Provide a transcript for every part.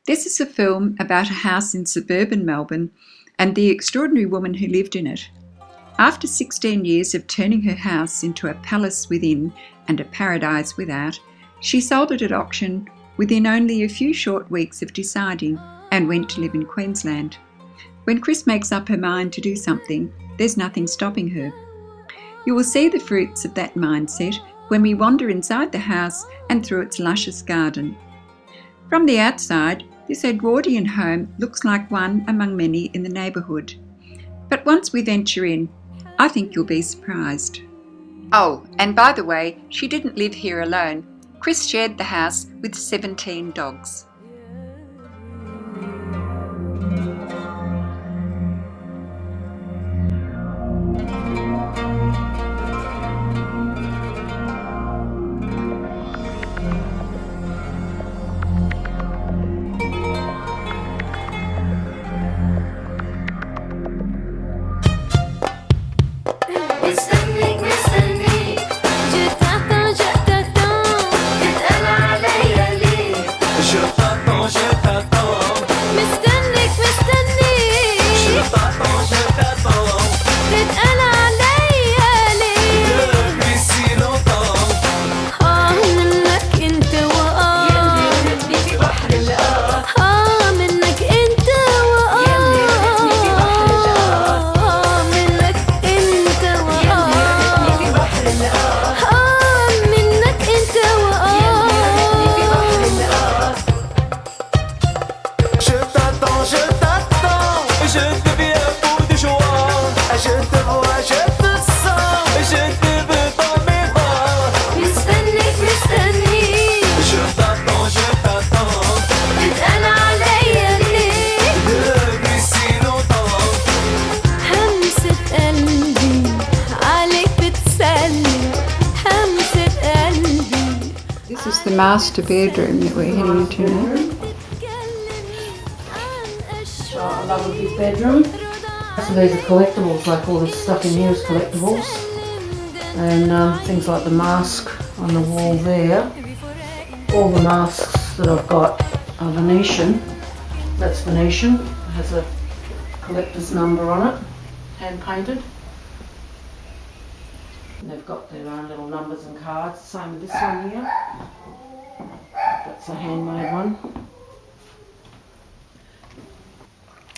This is a film about a house in suburban Melbourne and the extraordinary woman who lived in it. After 16 years of turning her house into a palace within and a paradise without, she sold it at auction within only a few short weeks of deciding and went to live in Queensland. When Chris makes up her mind to do something, there's nothing stopping her. You will see the fruits of that mindset when we wander inside the house and through its luscious garden. From the outside, this Edwardian home looks like one among many in the neighbourhood. But once we venture in, I think you'll be surprised. Oh, and by the way, she didn't live here alone. Chris shared the house with 17 dogs. This is the master bedroom that we're heading into now. I love a big bedroom. So these are collectibles, like all this stuff in here is collectibles. And things like the mask on the wall there. All the masks that I've got are Venetian. That's Venetian. It has a collector's number on it, hand painted. And they've got their own little numbers and cards. Same with this one here. That's a handmade one.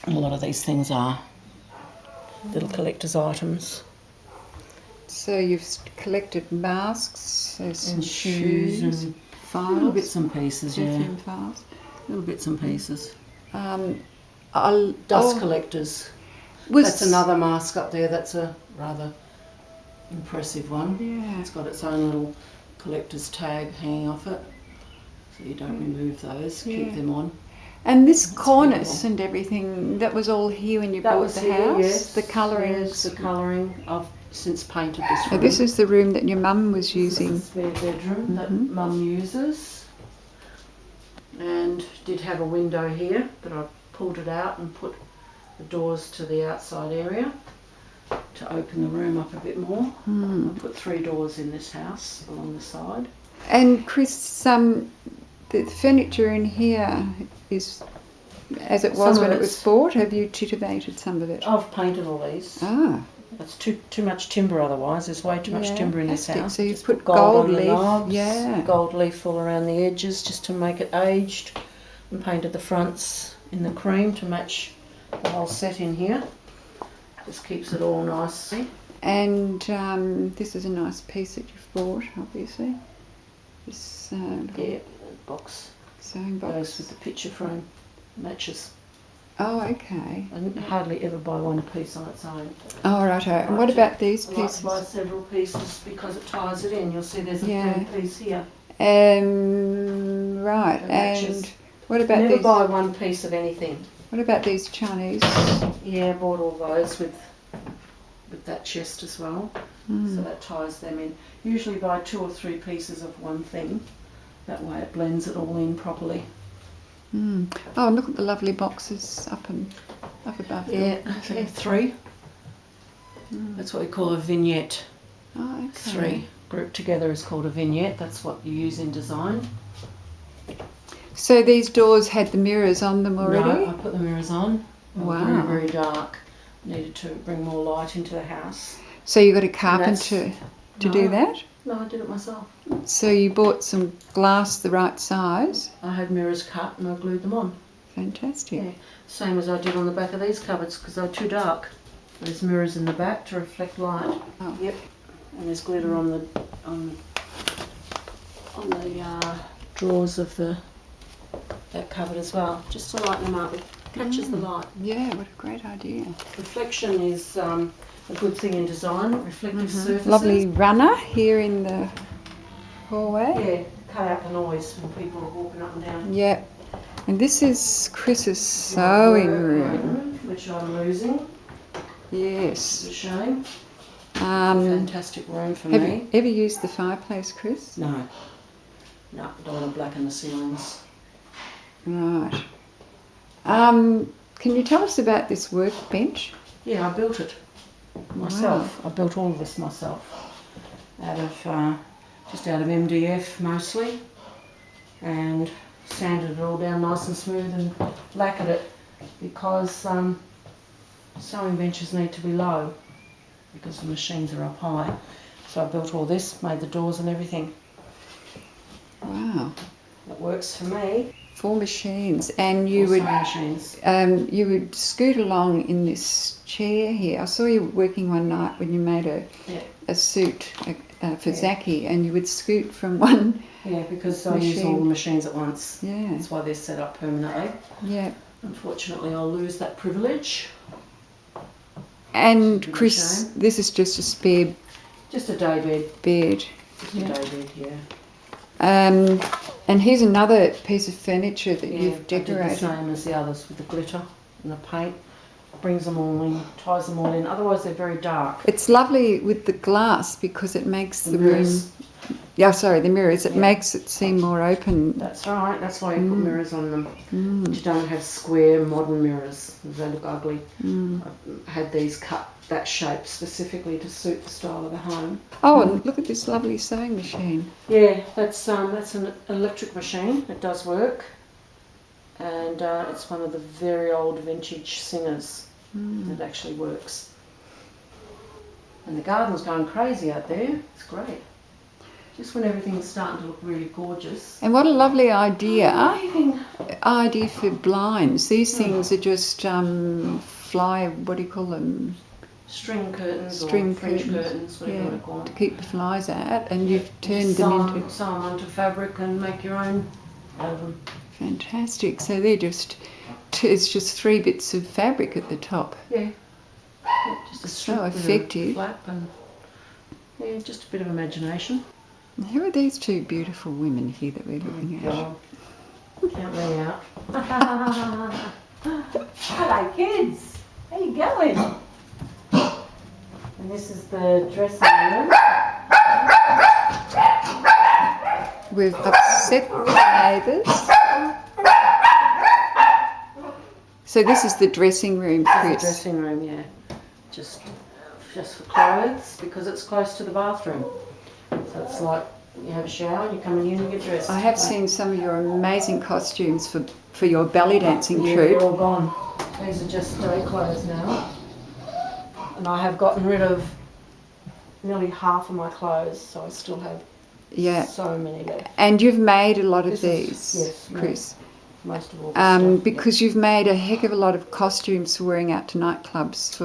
And a lot of these things are little collector's items. So you've collected masks And shoes and files, little bits and pieces, yeah. perfume files. Little bits and pieces. Dust collectors. That's another mask up there. That's a rather impressive one. Yeah. It's got its own little collector's tag hanging off it, so you don't remove those. Keep them on. And this cornice and everything, that was all here when you bought the house? Yes. The colouring? Yes, the colouring. I've since painted this room. This is the room that your mum was using. This is the spare bedroom that Mum uses. And did have a window here, but I pulled it out and put the doors to the outside area to open the room up a bit more. I put 3 doors in this house along the side. And Chris, the furniture in here is as it was when it was bought. Have you titivated some of it? I've painted all these. Ah. That's too much timber otherwise. There's way too much timber in this house. So you've just put gold on leaf. the knobs, Yeah. gold leaf all around the edges just to make it aged, and painted the fronts in the cream to match the whole set in here. Just keeps it all nice. And this is a nice piece that you've bought, obviously. This box. Sewing box. Goes with the picture frame. Matches. Oh, okay. I hardly ever buy one piece on its own. Oh, righto. And what about these I like pieces? to buy several pieces because it ties it in. You'll see there's a third piece here. Right. And what about Never these? buy one piece of anything. What about these Chinese? Yeah, I bought all those with that chest as well. So that ties them in. Usually buy 2 or 3 pieces of one thing. That way it blends it all in properly. Oh, and look at the lovely boxes up above. Yeah, 3. That's what we call a vignette. Oh, okay. 3 grouped together is called a vignette. That's what you use in design. So these doors had the mirrors on them already? No, I put the mirrors on. Wow. Very, very dark. Needed to bring more light into the house. So you got a carpenter to do that? No, I did it myself. So you bought some glass the right size? I had mirrors cut and I glued them on. Fantastic. Yeah, same as I did on the back of these cupboards because they're too dark. There's mirrors in the back to reflect light. Oh. Yep. And there's glitter on the drawers of that cupboard as well, just to lighten them up. It catches the light. Yeah, what a great idea. Reflection is a good thing in design. Reflective surfaces. Lovely runner here in the hallway. Yeah, cut out the noise when people are walking up and down. Yeah. And this is Chris's sewing room. Which I'm losing. Yes. It's a shame. Fantastic room for have me. you ever used the fireplace, Chris? No. No, don't want to blacken the ceilings. Right. Can you tell us about this workbench? Yeah, I built it myself. Wow. I built all of this myself. Just out of MDF mostly. And sanded it all down nice and smooth and lacquered it because sewing benches need to be low because the machines are up high. So I built all this, made the doors and everything. Wow. It works for me. 4 machines, and you Four would sewing machines. you would scoot along in this chair here. I saw you working one night when you made a suit for Zaki, and you would scoot from one. Yeah, because I use all the machines at once. Yeah. That's why they're set up permanently. Yeah. Unfortunately, I'll lose that privilege. And Chris, this is just a spare Just a day bed. bed. Just a day bed, yeah. And here's another piece of furniture that you've I did the decorated. same as the others with the glitter and the paint. Brings them all in, ties them all in. Otherwise, they're very dark. It's lovely with the glass because it makes the mirrors. room. Yeah, sorry, the mirrors. It makes it seem more open. That's right. That's why you put mirrors on them. You don't have square modern mirrors. They look ugly. I had these cut that shape specifically to suit the style of the home. Oh, and look at this lovely sewing machine. Yeah, that's an electric machine. It does work, and it's one of the very old vintage Singers that actually works. And the garden's going crazy out there. It's great. Just when everything's starting to look really gorgeous. And what a lovely idea for blinds. These things are just what do you call them? String curtains or String French curtains, curtains, whatever you want to call to them. keep the flies out, and you've turned them into... Sew them onto fabric and make your own out of them. Fantastic. So they're just... It's just 3 bits of fabric at the top. Yeah. Just a strip So with a effective. flap and just a bit of imagination. And who are these 2 beautiful women here that we're looking at? God. Count me out. Hello kids, how you going? And this is the dressing room. We've upset the neighbours. So this is the dressing room, This is Chris. the dressing room, yeah. Just for clothes because it's close to the bathroom. So it's like you have a shower, you come in here and you get dressed. I have seen some of your amazing costumes for your belly dancing They're troupe. all gone. These are just day clothes now. And I have gotten rid of nearly half of my clothes, so I still have so many left. And you've made a lot of these, yes, Chris. Most of all this stuff, because you've made a heck of a lot of costumes for wearing out to nightclubs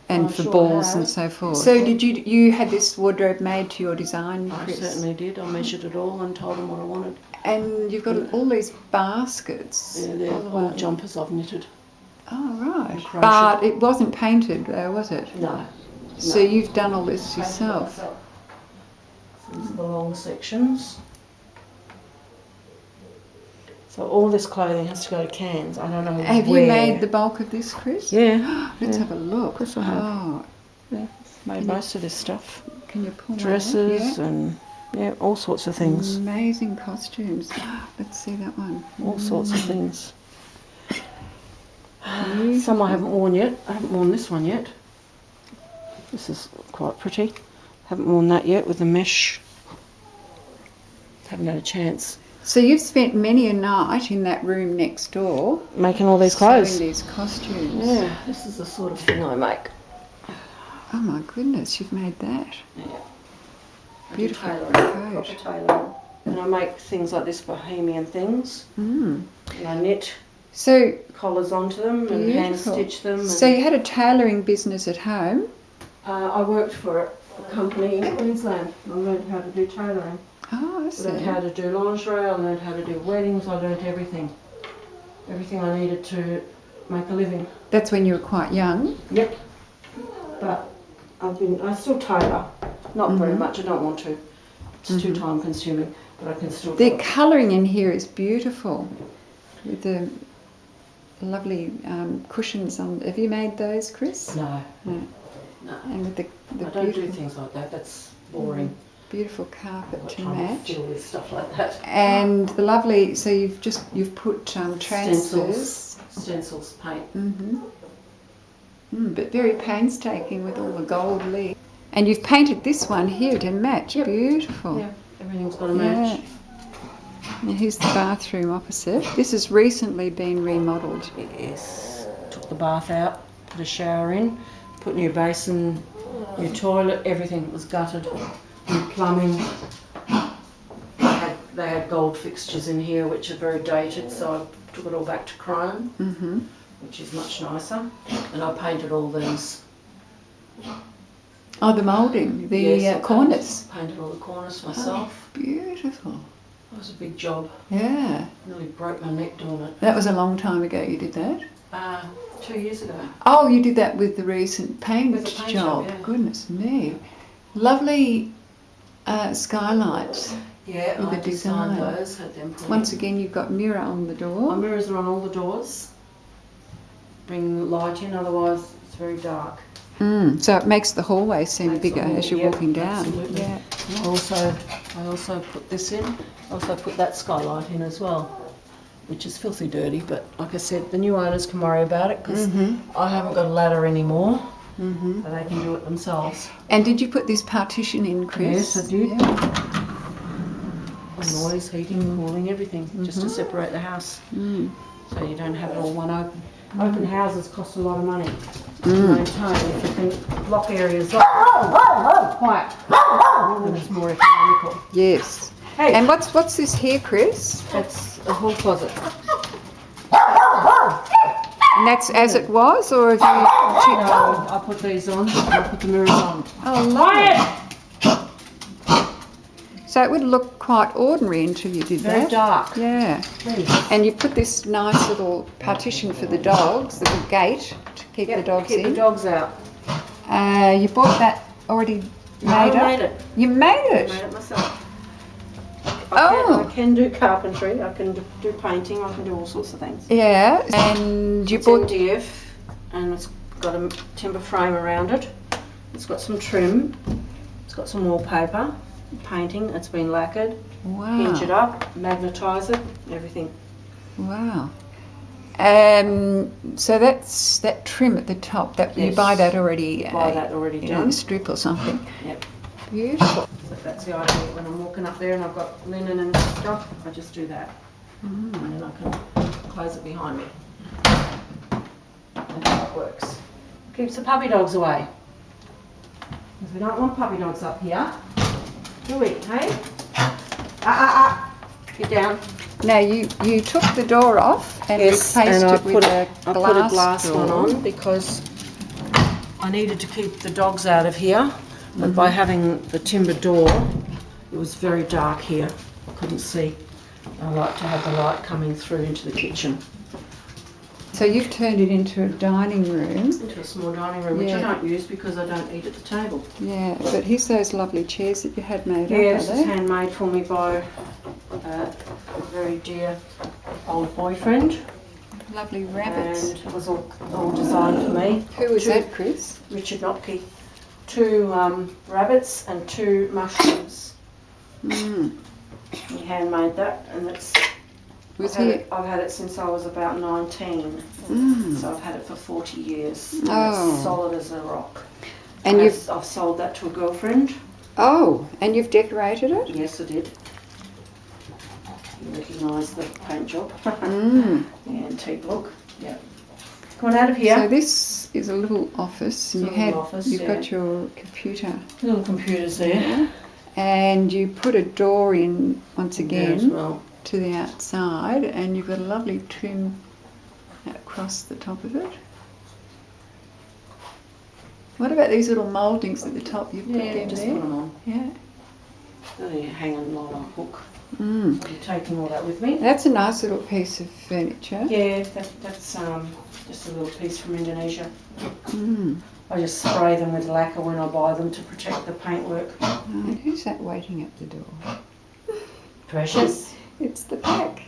and I for sure balls have. and so forth. So did you had this wardrobe made to your design, I Chris? certainly did. I measured it all and told them what I wanted. And you've got all these baskets. Yeah, they're all jumpers I've knitted. Oh, right. Crochet. But it wasn't painted, was it? No. So you've done all this yourself. So these are the long sections. So all this clothing has to go to Cairns. I don't know Have where. you made the bulk of this, Chris? Yeah. Let's have a look. Of course I have. Oh, Yeah, made most of this stuff. can you pull Dresses that out? and all sorts of things. Amazing costumes. Let's see that one. All sorts of things. Some I haven't worn yet. I haven't worn this one yet. This is quite pretty. Haven't worn that yet with the mesh. Haven't had a chance. So you've spent many a night in that room next door making all these clothes. sewing these costumes. Yeah, this is the sort of thing I make. Oh my goodness, you've made that. Yeah. Beautiful Proper coat. tailoring. And I make things like this, bohemian things. Mm. And I knit So collars onto them and hand stitch them. And so you had a tailoring business at home? I worked for a company in Queensland. I learned how to do tailoring. Oh, I I see. learned how to do lingerie, I learned how to do weddings, I learned everything. Everything I needed to make a living. That's when you were quite young? Yep. But I still tailor. Not very much, I don't want to. It's too time consuming, but I can still do The it. colouring in here is beautiful. With the lovely cushions on. Have you made those, Chris? No. No. No. And with the I don't do beautiful, things like that, that's boring. beautiful carpet I've got to time match. to deal with stuff like that. And the lovely, so you've put transfers. Stencils, paint. But very painstaking with all the gold leaf. And you've painted this one here to match. Yep. Beautiful. Yeah, everything's got to match. And here's the bathroom opposite. This has recently been remodelled. Yes. Took the bath out, put a shower in, put new basin, new toilet, everything was gutted. New plumbing. They had gold fixtures in here which are very dated, so I took it all back to chrome, which is much nicer. And I painted all these. Oh, the moulding, the Yes, I corners. Painted all the corners myself. Beautiful. It was a big job. Yeah. Nearly broke my neck doing it. That was a long time ago you did that. 2 years ago. Oh, you did that with the recent paint With the paint job. job, yeah. Goodness me. Lovely skylights. Yeah, With I the designed design. those, had them put Once in. again, you've got mirror on the My door. mirrors are on all the doors. Bring light in, otherwise it's very dark. So it makes the hallway seem Makes the bigger hall- as you're yep, walking down. absolutely. Yeah. I also put this in. I also put that skylight in as well, which is filthy dirty, but like I said, the new owners can worry about it because I haven't got a ladder anymore, so they can do it themselves. And did you put this partition in, Chris? Yes, I did. Yeah. Noise, heating, cooling, everything, just to separate the house, so you don't have it all one open. Open houses cost a lot of money to maintain. If you can block areas up, quiet, and it's more economical. Yes. Hey. And what's this here, Chris? That's a hall closet. And that's as it was, or have you? I put these on. I put the mirrors on. Oh, lovely. So it would look quite ordinary until you did Very that. dark. Yeah. Please. And you put this nice little partition for the dogs, little gate to keep the dogs keep in. the dogs out. You bought that already No, I made up? made it. You made I it? made it myself. Oh. I can do carpentry. I can do painting. I can do all sorts of things. Yeah. And you It's bought. MDF, and it's got a timber frame around it. It's got some trim. It's got some wallpaper, painting. It's been lacquered. Hinge it Wow. up, magnetise it, everything. Wow. So that's that trim at the top. That you Yes. buy that already. Buy that already in a done. strip or something. Yep. Beautiful. So that's the idea. When I'm walking up there and I've got linen and stuff, I just do that. And then I can close it behind me. That's how it works. Keeps the puppy dogs away. Because we don't want puppy dogs up here. Do we, hey? Get down. Now you took the door off and replaced and it with a I glass put a glass door. one on because I needed to keep the dogs out of here. But by having the timber door, it was very dark here. I couldn't see. I like to have the light coming through into the kitchen. So you've turned it into a dining room. Into a small dining room, which I Yeah. don't use because I don't eat at the table. Yeah, but here's those lovely chairs that you had made Yeah, up, this are is they? handmade for me by a very dear old boyfriend. Lovely rabbits. And it was all designed for me. Who was Two- that, Chris? Richard Notke. 2 rabbits and 2 mushrooms. He handmade that, and it's. Was I've had it since I was about 19, so I've had it for 40 years. And Oh. It's solid as a rock. And I've sold that to a girlfriend. and you've decorated it? Yes, I did. You recognise the paint job. Mm. The antique look. Yeah. Come on out of here. So this is a little office, and you've got your computer. Little computers there. And you put a door in once again as well. to the outside, and you've got a lovely trim across the top of it. What about these little mouldings at the top? You've put them just there? put them on. Yeah. They hang on a hook. Mm. I'm taking all that with me. That's a nice little piece of furniture. Yeah, that's just a little piece from Indonesia. Mm. I just spray them with lacquer when I buy them to protect the paintwork. And who's that waiting at the door? Precious. It's the pack.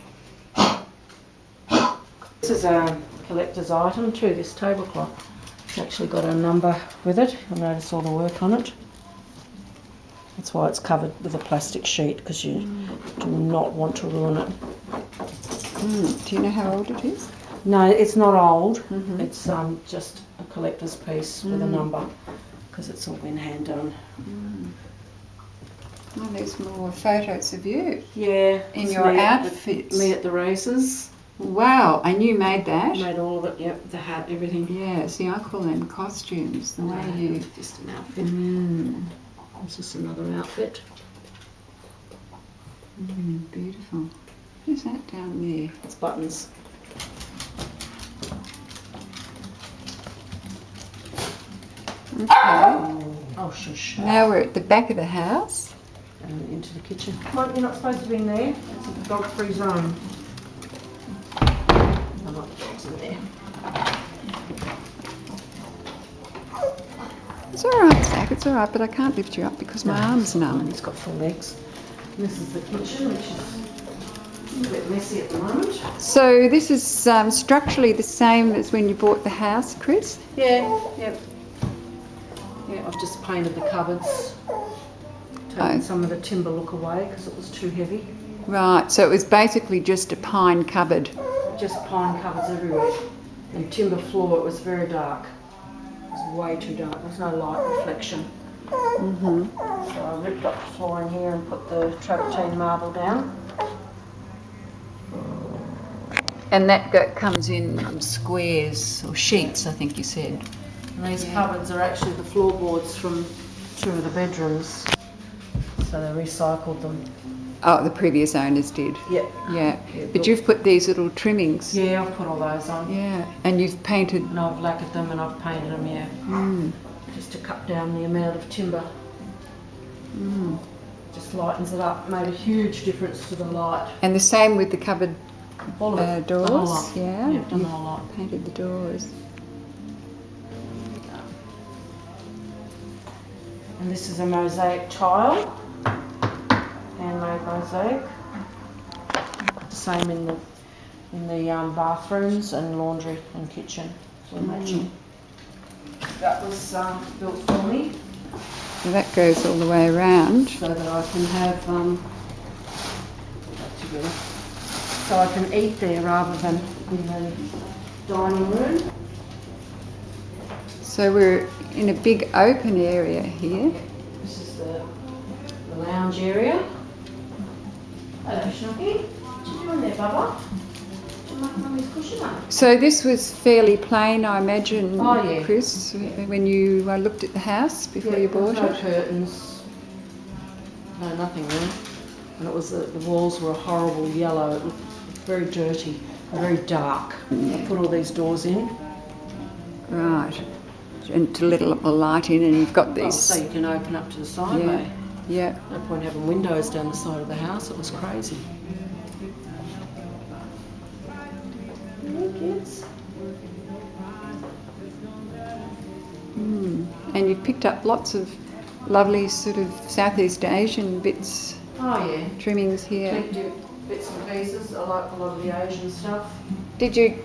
This is a collector's item too, this tablecloth. It's actually got a number with it. You'll notice all the work on it. That's why it's covered with a plastic sheet, because you do not want to ruin it. Mm. Do you know how old it is? No, it's not old. Mm-hmm. It's just a collector's piece with a number, because it's all been hand done. Mm. Oh, there's more photos of you. Yeah. In your outfits. Me at the races. Wow, and you made that? Made all of it, yep, the hat, everything. Yeah, see, I call them costumes, the way you... Just an outfit. Mm. This is another outfit. Beautiful. Who's that down there? It's buttons. Okay. Oh, shush. Now we're at the back of the house. And into the kitchen. Come on, you're not supposed to be in there. It's a dog-free zone. I like the dogs in there. It's all right, Zach, it's all right, but I can't lift you up because my arm's numb. It's got 4 legs. And this is the kitchen, which is a little bit messy at the moment. So this is structurally the same as when you bought the house, Chris? Yeah, yep. Yeah, I've just painted the cupboards. Taken some of the timber look away because it was too heavy. Right, so it was basically just a pine cupboard. Just pine cupboards everywhere. And timber floor, it was very dark. It was way too dark. There was no light reflection. Mm-hmm. So I ripped up the floor in here and put the travertine marble down. And that comes in squares or sheets, I think you said. And these cupboards are actually the floorboards from 2 of the bedrooms. So they recycled them. Oh, the previous owners did? Yep. Yeah. But you've put these little trimmings. Yeah, I've put all those on. Yeah. And you've painted... And I've lacquered them and I've painted them, yeah. Mm. Just to cut down the amount of timber. Mm. Just lightens it up. Made a huge difference to the light. And the same with the cupboard All of it. doors? The whole lot. Yeah. Yeah, done the whole lot. Painted the doors. And this is a mosaic tile. Handmade mosaic. The same in the bathrooms and laundry and kitchen. So matching. That was built for me. So that goes all the way around. So that I can have so I can eat there rather than in the dining room. So we're in a big open area here. This is the lounge area. Hello, Schnooky. What you doing there, Bubba? Do you like Mummy's cushion up? So this was fairly plain, I imagine, Oh, yeah. Chris, when you looked at the house before you bought no it? curtains. No, nothing there. And it was the walls were a horrible yellow. It looked very dirty, very dark. Yeah. I put all these doors in. Right. And to let a little light in, and you've got these... So you can open up to the side Yeah. bay. Yeah. No point having windows down the side of the house. It was crazy. Hey, kids. Mm. And you've picked up lots of lovely sort of Southeast Asian bits, Oh yeah. trimmings here. Bits and pieces. I like a lot of the Asian stuff. Did you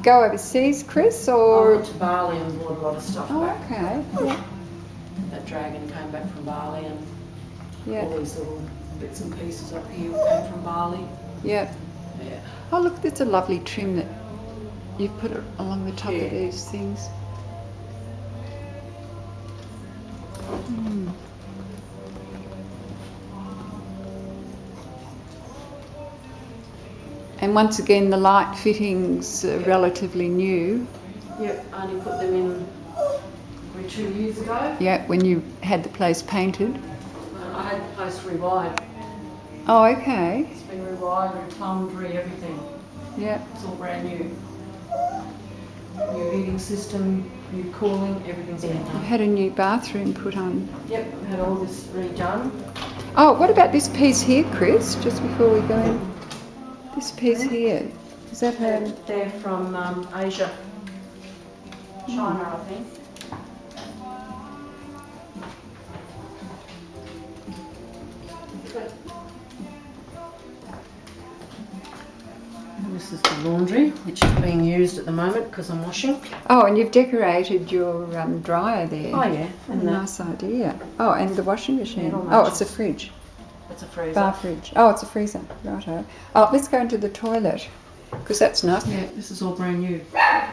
go overseas, Chris, I or...? went to Bali and bought a lot of stuff Oh, back. okay. Yeah. That dragon came back from Bali and Yeah. all these little bits and pieces up here came from Bali. Yeah. Yeah. Oh, look, that's a lovely trim that you've put it along the top Yeah. of these things. Mm. And once again, the light fittings are relatively new. Yep, I only put them in probably 2 years ago. Yeah, when you had the place painted. I had the place rewired. Oh, okay. It's been rewired, replumbed, everything. Yeah. It's all brand new. New heating system, new cooling, everything's been You done. had a new bathroom put on. Yep, I've had all this redone. Oh, what about this piece here, Chris, just before we go in? This piece here, is that her? They're from Asia. China, I think. And this is the laundry, which is being used at the moment because I'm washing. Oh, and you've decorated your dryer there. Oh yeah, Oh, and nice idea. Oh, and the washing machine. Yeah, Oh, it's a fridge. it's a freezer. Bar fridge. Oh, it's a freezer. Righto. Oh, let's go into the toilet, because that's nice. Yeah, this is all brand new.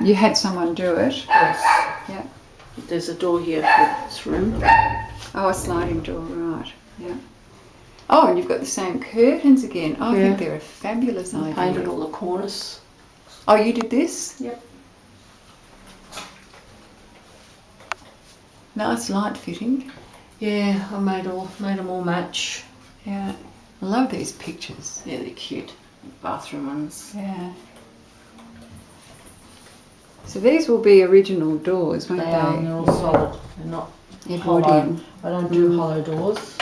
You had someone do it. Yes. Yeah. There's a door here for this room. Oh, a sliding door, right. Yeah. Oh, and you've got the same curtains again. Oh, I think they're a fabulous idea. Painted all the corners. Oh, you did this? Yep. Nice light fitting. Yeah, I made them all match. Yeah. I love these pictures. Yeah, they're cute. Bathroom ones. Yeah. So these will be original doors, won't They they? are, and they're all solid. They're not Edwardian. hollow. I don't do hollow doors.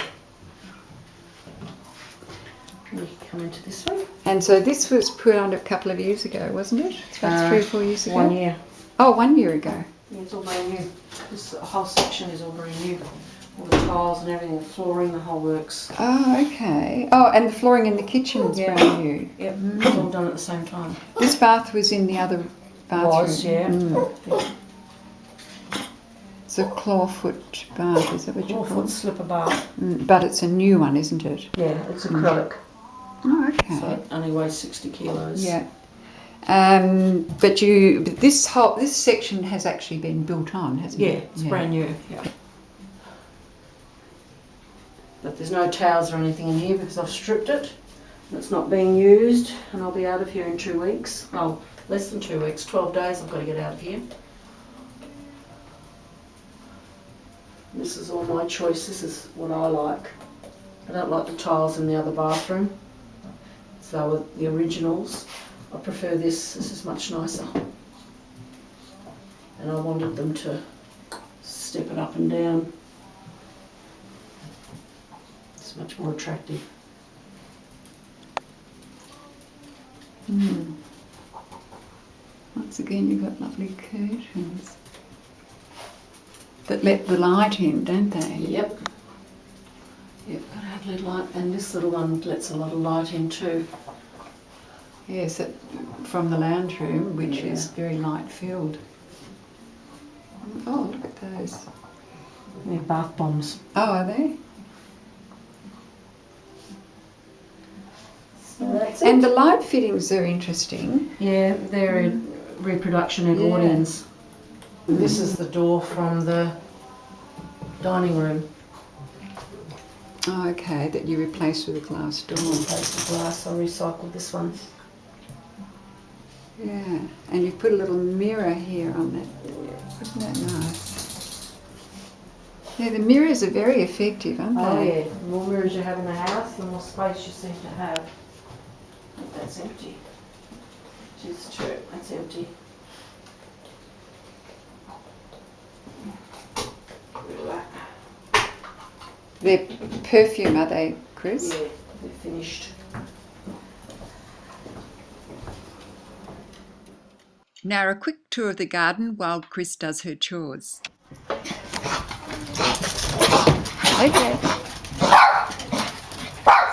We can come into this one. And so this was put on a couple of years ago, wasn't it? About 3 or 4 years ago? 1 year. Oh, 1 year ago. Yeah, it's all brand new. This whole section is all brand new. All the tiles and everything, the flooring, the whole works. Oh, okay. Oh, and the flooring in the kitchen's brand new. Yep, it's all done at the same time. This bath was in the other bathroom. Was, yeah. Yeah. It's a clawfoot bath, is that what you call Foot it? slipper bath. But it's a new one, isn't it? Yeah, it's acrylic. Oh, okay. So it only weighs 60 kilos. Yeah. But this section has actually been built on, hasn't Yeah, it? it's brand new. Yeah. But there's no towels or anything in here because I've stripped it. And it's not being used, and I'll be out of here in 2 weeks. Oh, less than 2 weeks, 12 days I've got to get out of here. This is all my choice, this is what I like. I don't like the tiles in the other bathroom. So with the originals, I prefer this is much nicer. And I wanted them to step it up and down. It's much more attractive. Once again, you've got lovely curtains that let the light in, don't they? Yep. Yep, got to have a little light, and this little one lets a lot of light in too. Yes, from the lounge room, which is very light filled. Oh, look at those. They're bath bombs. Oh, are they? So that's And the light fittings are interesting. Yeah, they're reproduction Edwardians. This is the door from the dining room. Oh, okay, that you replaced with a glass door. Replaced the glass, I recycled this one. Yeah, and you've put a little mirror here on that. Isn't that nice? Yeah, the mirrors are very effective, aren't Oh they? yeah, the more mirrors you have in the house, the more space you seem to have. But that's empty. Which is true, that's empty. They're perfume, are they, Chris? Yeah, they're finished. Now a quick tour of the garden while Chris does her chores. Okay.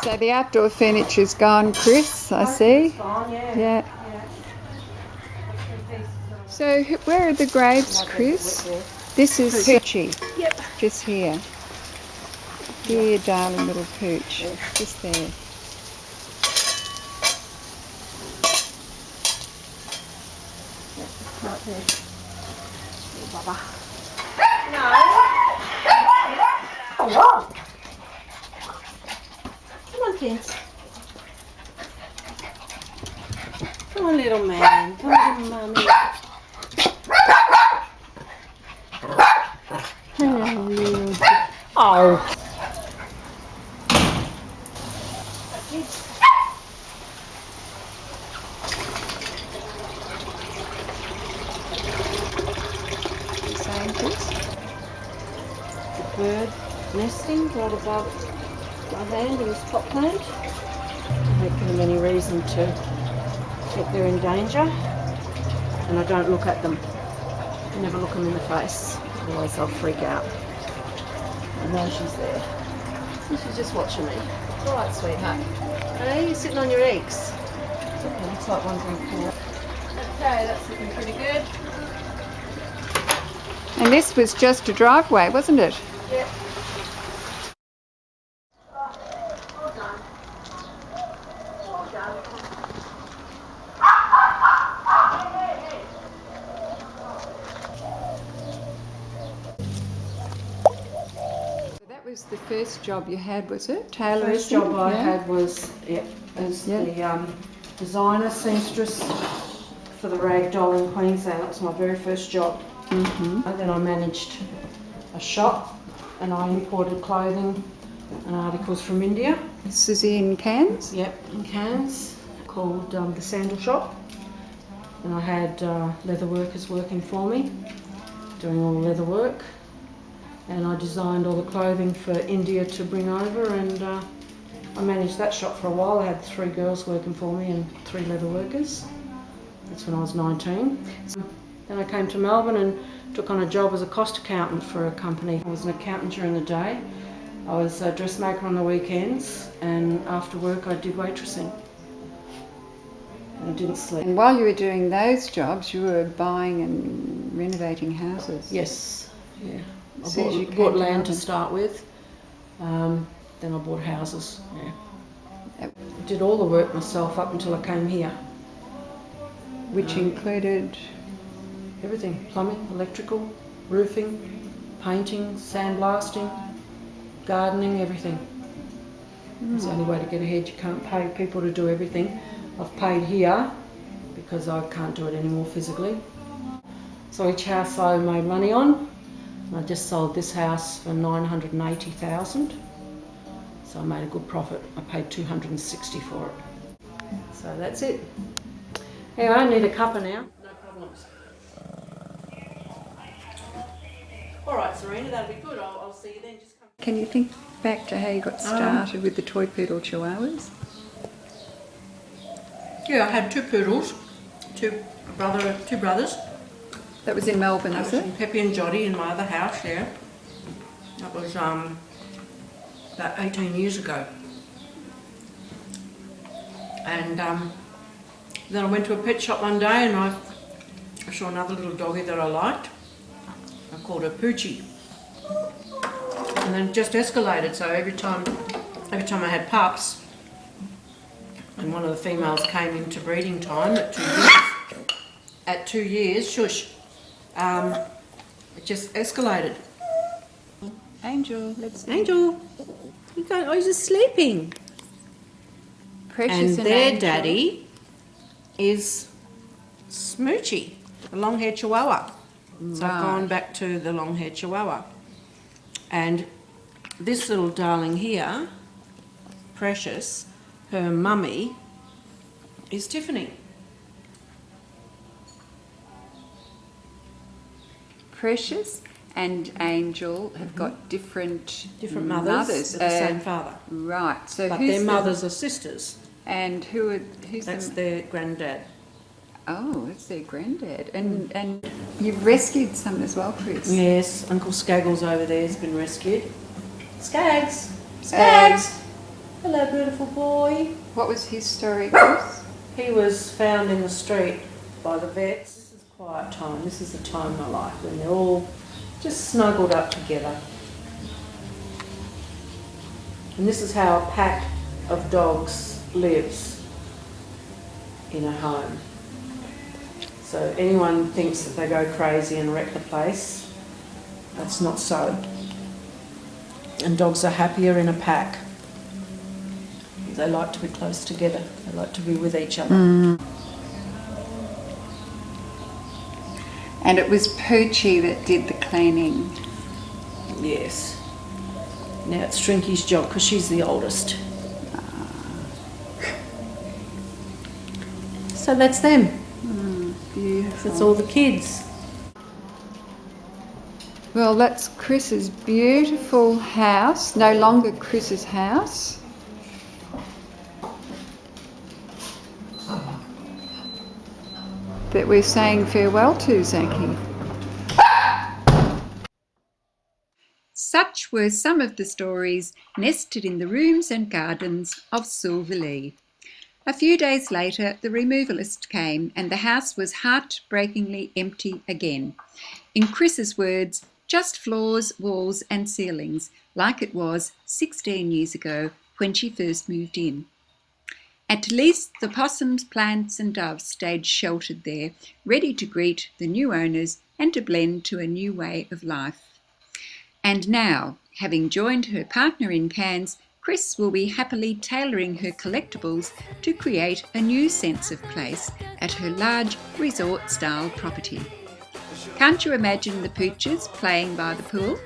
So the outdoor furniture's gone, Chris, I see. It's gone, yeah. Yeah. So where are the graves, Chris? This is Poochie. Yep. Just here. Dear darling little Pooch. Just there. Right there. Baba. No. Come on. Come on, kids. Come on, little man. Come on, mummy. Hello, little. Oh. The bird nesting right above my hand in this pot plant. I don't give them any reason to think they're in danger, and I don't look at them. I never look them in the face, otherwise they'll freak out. I know she's there. So she's just watching me. Alright, sweetheart. Hey, you're sitting on your eggs. It's okay, looks like one's on the floor. Okay, that's looking pretty good. And this was just a driveway, wasn't it? Yep. That was the first job you had, was it? The Tailoring? first job I had was as the designer seamstress for the rag doll in Queensland. That was my very first job. And then I managed a shop and I imported clothing and articles from India. This is in Cairns? Yep, in Cairns, called the Sandal Shop. And I had leather workers working for me, doing all the leather work. And I designed all the clothing for India to bring over, and I managed that shop for a while. I had 3 girls working for me and 3 leather workers. That's when I was 19. Then I came to Melbourne and took on a job as a cost accountant for a company. I was an accountant during the day. I was a dressmaker on the weekends, and after work I did waitressing. And I didn't sleep. And while you were doing those jobs, you were buying and renovating houses? Yes, yeah. I bought land to start with, then I bought houses, yeah. I did all the work myself up until I came here. Which included? Everything, plumbing, electrical, roofing, painting, sandblasting, gardening, everything. It's the only way to get ahead. You can't pay people to do everything. I've paid here because I can't do it anymore physically. So each house I made money on. I just sold this house for $980,000, so I made a good profit. I paid $260 for it. So that's it. Anyway, I need a cuppa now. No problems. All right, Serena, that'll be good. I'll see you then. Just come. Can you think back to how you got started with the toy poodle chihuahuas? Yeah, I had 2 poodles, two brothers. That was in Melbourne, was it? Peppy and Joddy in my other house, yeah. That was about 18 years ago. And then I went to a pet shop one day and I saw another little doggy that I liked. I called her Poochie. And then it just escalated, so every time I had pups and one of the females came into breeding time at 2 years, shush. It just escalated. Angel, let's see. Angel, you go. Oh, he's just sleeping. Precious And their Angel. daddy is Smoochie, the long-haired Chihuahua. So I've gone back to the long-haired Chihuahua. And this little darling here, Precious, her mummy, is Tiffany. Precious and Angel have got different mothers, but the same father. Right. So But who's their mothers are sisters. And who's That's the? their granddad. Oh, that's their granddad. And you've rescued some as well, Chris. Yes, Uncle Skaggles over there has been rescued. Skaggs! Skaggs! Hello, beautiful boy. What was his story, Chris? He was found in the street by the vets. This is quiet time. This is the time I like when they're all just snuggled up together. And this is how a pack of dogs lives in a home. So anyone thinks that they go crazy and wreck the place, that's not so. And dogs are happier in a pack. They like to be close together. They like to be with each other. And it was Poochie that did the cleaning. Yes. Now it's Strinky's job because she's the oldest. So that's them. Beautiful. That's all the kids. Well, that's Chris's beautiful house. No longer Chris's house. That we're saying farewell to, Zaki. Such were some of the stories nested in the rooms and gardens of Silverlee. A few days later, the removalist came and the house was heartbreakingly empty again. In Chris's words, just floors, walls and ceilings, like it was 16 years ago when she first moved in. At least the possums, plants and doves stayed sheltered there, ready to greet the new owners and to blend to a new way of life. And now, having joined her partner in Cairns, Chris will be happily tailoring her collectibles to create a new sense of place at her large resort-style property. Can't you imagine the pooches playing by the pool?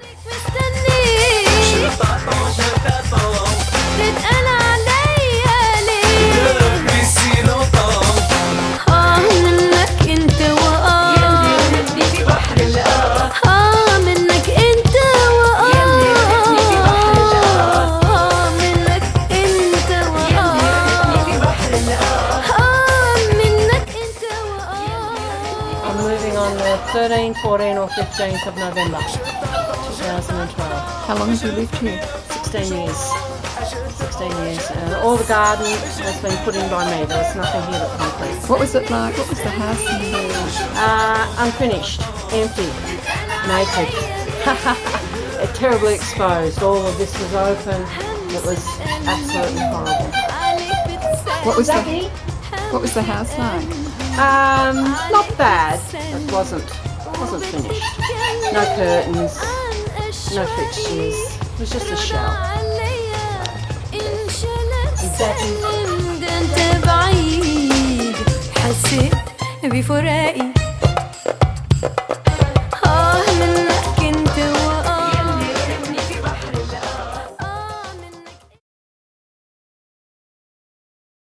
I'm moving on the 13th, 14th or 15th of November 2012. How long have you lived here? 16 years. 16 years. All the garden has been put in by me. There was nothing here but concrete. What was it like? What was the house in there? Unfinished, empty, naked, terribly exposed. All of this was open. It was absolutely horrible. What was the house like? Not bad. It wasn't finished. No curtains, no fixtures. It was just a shell. بعيد حسيت بفراقي